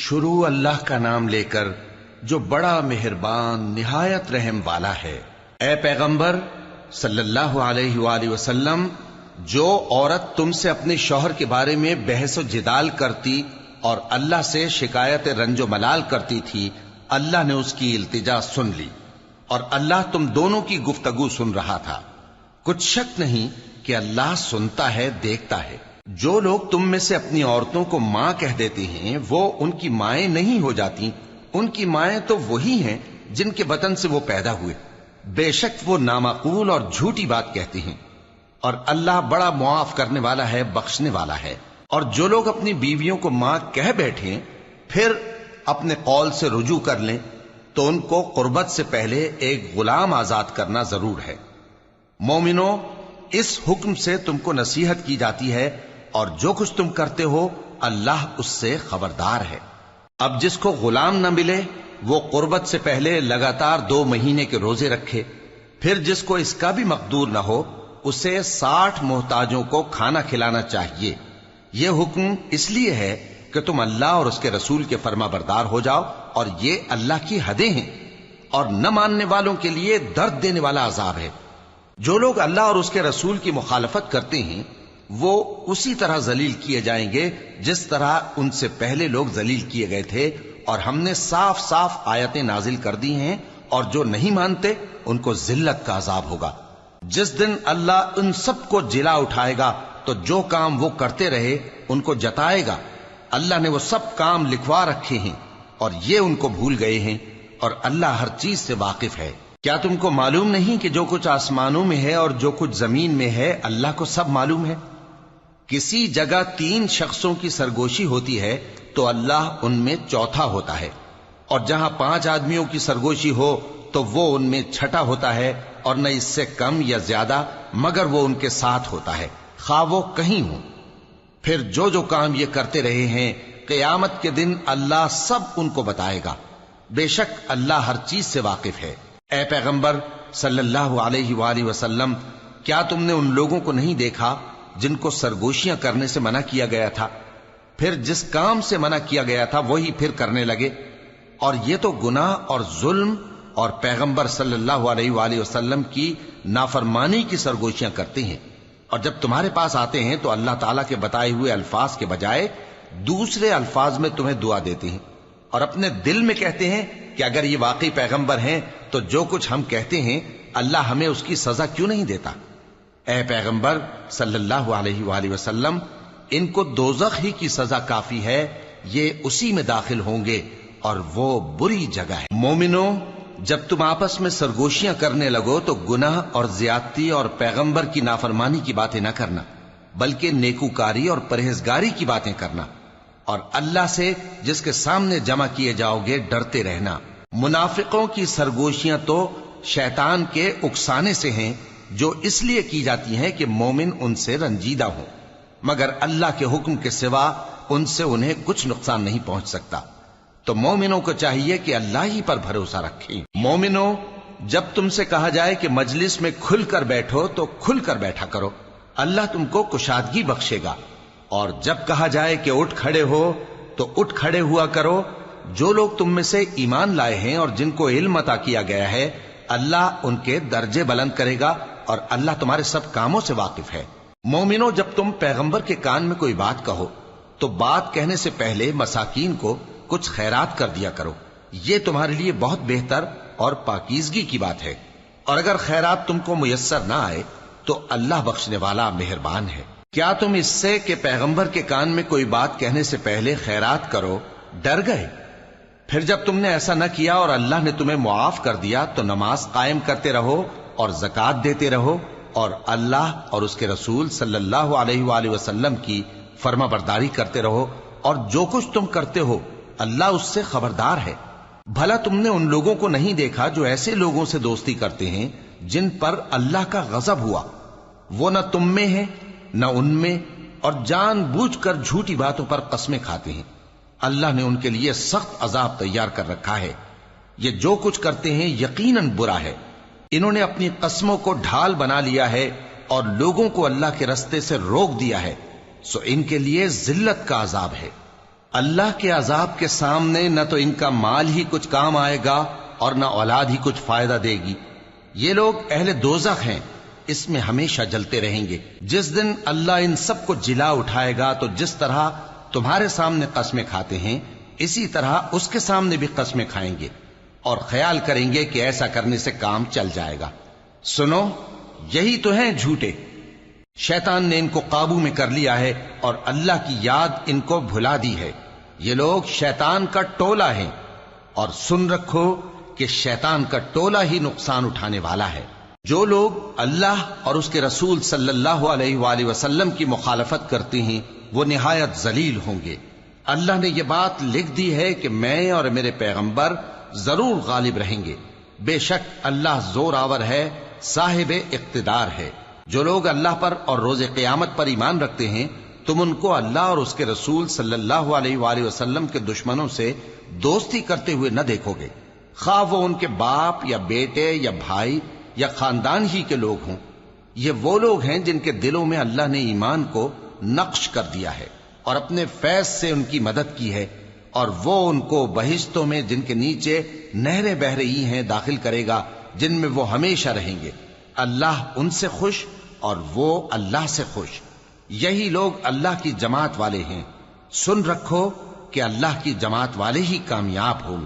شروع اللہ کا نام لے کر جو بڑا مہربان نہایت رحم والا ہے۔ اے پیغمبر صلی اللہ علیہ وآلہ وسلم، جو عورت تم سے اپنے شوہر کے بارے میں بحث و جدال کرتی اور اللہ سے شکایت رنج و ملال کرتی تھی، اللہ نے اس کی التجا سن لی اور اللہ تم دونوں کی گفتگو سن رہا تھا۔ کچھ شک نہیں کہ اللہ سنتا ہے، دیکھتا ہے۔ جو لوگ تم میں سے اپنی عورتوں کو ماں کہہ دیتے ہیں وہ ان کی مائیں نہیں ہو جاتی، ان کی مائیں تو وہی ہیں جن کے بطن سے وہ پیدا ہوئے۔ بے شک وہ نامعقول اور جھوٹی بات کہتی ہیں، اور اللہ بڑا معاف کرنے والا ہے، بخشنے والا ہے۔ اور جو لوگ اپنی بیویوں کو ماں کہہ بیٹھیں پھر اپنے قول سے رجوع کر لیں تو ان کو قربت سے پہلے ایک غلام آزاد کرنا ضرور ہے۔ مومنو، اس حکم سے تم کو نصیحت کی جاتی ہے اور جو کچھ تم کرتے ہو اللہ اس سے خبردار ہے۔ اب جس کو غلام نہ ملے وہ قربت سے پہلے لگاتار 2 مہینے کے روزے رکھے، پھر جس کو اس کا بھی مقدور نہ ہو اسے 60 محتاجوں کو کھانا کھلانا چاہیے۔ یہ حکم اس لیے ہے کہ تم اللہ اور اس کے رسول کے فرما بردار ہو جاؤ، اور یہ اللہ کی حدیں ہیں، اور نہ ماننے والوں کے لیے درد دینے والا عذاب ہے۔ جو لوگ اللہ اور اس کے رسول کی مخالفت کرتے ہیں وہ اسی طرح ذلیل کیے جائیں گے جس طرح ان سے پہلے لوگ ذلیل کیے گئے تھے، اور ہم نے صاف صاف آیتیں نازل کر دی ہیں، اور جو نہیں مانتے ان کو ذلت کا عذاب ہوگا۔ جس دن اللہ ان سب کو جلا اٹھائے گا تو جو کام وہ کرتے رہے ان کو جتائے گا۔ اللہ نے وہ سب کام لکھوا رکھے ہیں اور یہ ان کو بھول گئے ہیں، اور اللہ ہر چیز سے واقف ہے۔ کیا تم کو معلوم نہیں کہ جو کچھ آسمانوں میں ہے اور جو کچھ زمین میں ہے اللہ کو سب معلوم ہے؟ کسی جگہ 3 شخصوں کی سرگوشی ہوتی ہے تو اللہ ان میں چوتھا ہوتا ہے، اور جہاں 5 آدمیوں کی سرگوشی ہو تو وہ ان میں چھٹا ہوتا ہے، اور نہ اس سے کم یا زیادہ مگر وہ ان کے ساتھ ہوتا ہے، خواہ وہ کہیں ہوں۔ پھر جو جو کام یہ کرتے رہے ہیں قیامت کے دن اللہ سب ان کو بتائے گا۔ بے شک اللہ ہر چیز سے واقف ہے۔ اے پیغمبر صلی اللہ علیہ وآلہ وسلم، کیا تم نے ان لوگوں کو نہیں دیکھا جن کو سرگوشیاں کرنے سے منع کیا گیا تھا، پھر جس کام سے منع کیا گیا تھا وہی پھر کرنے لگے؟ اور یہ تو گناہ اور ظلم اور پیغمبر صلی اللہ علیہ وآلہ وسلم کی نافرمانی کی سرگوشیاں کرتے ہیں، اور جب تمہارے پاس آتے ہیں تو اللہ تعالیٰ کے بتائے ہوئے الفاظ کے بجائے دوسرے الفاظ میں تمہیں دعا دیتے ہیں، اور اپنے دل میں کہتے ہیں کہ اگر یہ واقعی پیغمبر ہیں تو جو کچھ ہم کہتے ہیں اللہ ہمیں اس کی سزا کیوں نہیں دیتا؟ اے پیغمبر صلی اللہ علیہ وآلہ وسلم، ان کو دوزخ ہی کی سزا کافی ہے، یہ اسی میں داخل ہوں گے اور وہ بری جگہ ہے۔ مومنو، جب تم آپس میں سرگوشیاں کرنے لگو تو گناہ اور زیادتی اور پیغمبر کی نافرمانی کی باتیں نہ کرنا، بلکہ نیکوکاری اور پرہیزگاری کی باتیں کرنا، اور اللہ سے جس کے سامنے جمع کیے جاؤ گے ڈرتے رہنا۔ منافقوں کی سرگوشیاں تو شیطان کے اکسانے سے ہیں، جو اس لیے کی جاتی ہیں کہ مومن ان سے رنجیدہ ہوں، مگر اللہ کے حکم کے سوا ان سے انہیں کچھ نقصان نہیں پہنچ سکتا۔ تو مومنوں کو چاہیے کہ اللہ ہی پر بھروسہ رکھیں۔ مومنوں، جب تم سے کہا جائے کہ مجلس میں کھل کر بیٹھو تو کھل کر بیٹھا کرو، اللہ تم کو کشادگی بخشے گا، اور جب کہا جائے کہ اٹھ کھڑے ہو تو اٹھ کھڑے ہوا کرو۔ جو لوگ تم میں سے ایمان لائے ہیں اور جن کو علم عطا کیا گیا ہے اللہ ان کے درجے بلند کرے گا، اور اللہ تمہارے سب کاموں سے واقف ہے۔ مومنوں، جب تم پیغمبر کے کان میں کوئی بات کہو تو بات کہنے سے پہلے مساکین کو کچھ خیرات کر دیا کرو، یہ تمہارے لیے بہت بہتر اور پاکیزگی کی بات ہے، اور اگر خیرات تم کو میسر نہ آئے تو اللہ بخشنے والا مہربان ہے۔ کیا تم اس سے کہ پیغمبر کے کان میں کوئی بات کہنے سے پہلے خیرات کرو ڈر گئے؟ پھر جب تم نے ایسا نہ کیا اور اللہ نے تمہیں معاف کر دیا تو نماز قائم کرتے رہو اور زکوٰۃ دیتے رہو، اور اللہ اور اس کے رسول صلی اللہ علیہ وآلہ وسلم کی فرما برداری کرتے رہو، اور جو کچھ تم کرتے ہو اللہ اس سے خبردار ہے۔ بھلا تم نے ان لوگوں کو نہیں دیکھا جو ایسے لوگوں سے دوستی کرتے ہیں جن پر اللہ کا غضب ہوا؟ وہ نہ تم میں ہیں نہ ان میں، اور جان بوجھ کر جھوٹی باتوں پر قسمیں کھاتے ہیں۔ اللہ نے ان کے لیے سخت عذاب تیار کر رکھا ہے۔ یہ جو کچھ کرتے ہیں یقیناً برا ہے۔ انہوں نے اپنی قسموں کو ڈھال بنا لیا ہے اور لوگوں کو اللہ کے رستے سے روک دیا ہے، سو ان کے لیے ذلت کا عذاب ہے۔ اللہ کے عذاب کے سامنے نہ تو ان کا مال ہی کچھ کام آئے گا اور نہ اولاد ہی کچھ فائدہ دے گی۔ یہ لوگ اہل دوزخ ہیں، اس میں ہمیشہ جلتے رہیں گے۔ جس دن اللہ ان سب کو جلا اٹھائے گا تو جس طرح تمہارے سامنے قسمیں کھاتے ہیں اسی طرح اس کے سامنے بھی قسمیں کھائیں گے اور خیال کریں گے کہ ایسا کرنے سے کام چل جائے گا۔ سنو، یہی تو ہیں جھوٹے۔ شیطان نے ان کو قابو میں کر لیا ہے اور اللہ کی یاد ان کو بھلا دی ہے۔ یہ لوگ شیطان کا ٹولہ ہیں، اور سن رکھو کہ شیطان کا ٹولہ ہی نقصان اٹھانے والا ہے۔ جو لوگ اللہ اور اس کے رسول صلی اللہ علیہ وآلہ وسلم کی مخالفت کرتے ہیں وہ نہایت ذلیل ہوں گے۔ اللہ نے یہ بات لکھ دی ہے کہ میں اور میرے پیغمبر ضرور غالب رہیں گے۔ بے شک اللہ زور آور ہے، صاحب اقتدار ہے۔ جو لوگ اللہ پر اور روز قیامت پر ایمان رکھتے ہیں تم ان کو اللہ اور اس کے رسول صلی اللہ علیہ وآلہ وسلم کے دشمنوں سے دوستی کرتے ہوئے نہ دیکھو گے، خواہ وہ ان کے باپ یا بیٹے یا بھائی یا خاندان ہی کے لوگ ہوں۔ یہ وہ لوگ ہیں جن کے دلوں میں اللہ نے ایمان کو نقش کر دیا ہے اور اپنے فیض سے ان کی مدد کی ہے، اور وہ ان کو بہشتوں میں جن کے نیچے نہریں بہ رہی ہیں داخل کرے گا، جن میں وہ ہمیشہ رہیں گے۔ اللہ ان سے خوش اور وہ اللہ سے خوش۔ یہی لوگ اللہ کی جماعت والے ہیں۔ سن رکھو کہ اللہ کی جماعت والے ہی کامیاب ہوں گے۔